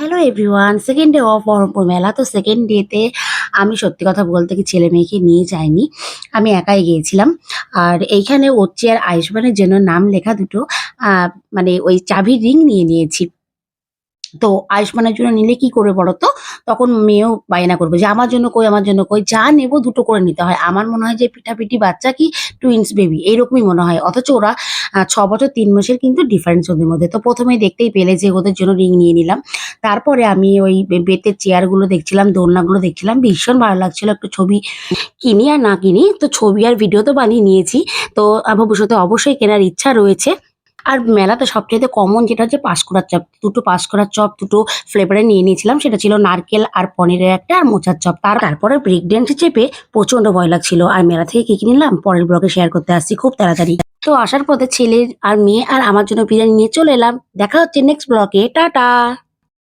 Hello everyone, second day of Baharampur মেলা। তো second ডেতে আমি সত্যি কথা বলতে কি ছেলে মেয়েকে নিয়ে যাইনি। আমি একাই গিয়েছিলাম। আর এইখানে ওচ্চি আর আয়ুষ্মানের জন্য নাম লেখা দুটো আ মানে ওই চাবির রিং নিয়ে নিয়েছি। তো আয়ুষ্মানের জন্য নিলে কি করবে বলো তো? তখন মেয়েও বায়না করবে যে, "আমার জন্য কই, আমার জন্য কই?" যা নেবো দুটো করে নিতে হয়। আমার মনে হয় যে পিঠাপিঠি বাচ্চা কি টুইনস বেবি এইরকমই মনে হয়। অথচ ওরা ৬ বছর ৩ মাসের কিন্তু ডিফারেন্স ওদের মধ্যে। তো ১ম এই দেখতেই পেলে যে ওদের জন্য রিং নিয়ে নিলাম। তারপরে আমি ওই বেতের চেয়ারগুলো দেখছিলাম, দোলনাগুলো দেখছিলাম। ভীষণ ভালো লাগছিল। একটু ছবি কিনি আর না কিনি, তো ছবি আর ভিডিও তো বানিয়ে নিয়েছি। তো ভবিষ্যতে অবশ্যই কেনার ইচ্ছা রয়েছে। আর মেলাতে সবচাইতে কমন যেটা হচ্ছে পাঁশকুড়ার চপ। ২ টো পাঁশকুড়ার চপ ২ টো ফ্লেভার এর নিয়ে নিয়েছিলাম। সেটা ছিল নারকেল আর পনিরের একটা আর মোচার চপ। তারপরে ব্রেক ড্যান্সে চেপে প্রচন্ড ভয় লাগছিল। আর মেলা থেকে কি নিলাম পরের ব্লগে শেয়ার করতে আসছি খুব তাড়াতাড়ি। তো আসার পথে ছেলে আর মেয়ে আর আমার জন্য বিরিয়ানি নিয়ে চলে এলাম। দেখা হচ্ছে নেক্সট ব্লগে। টাটা।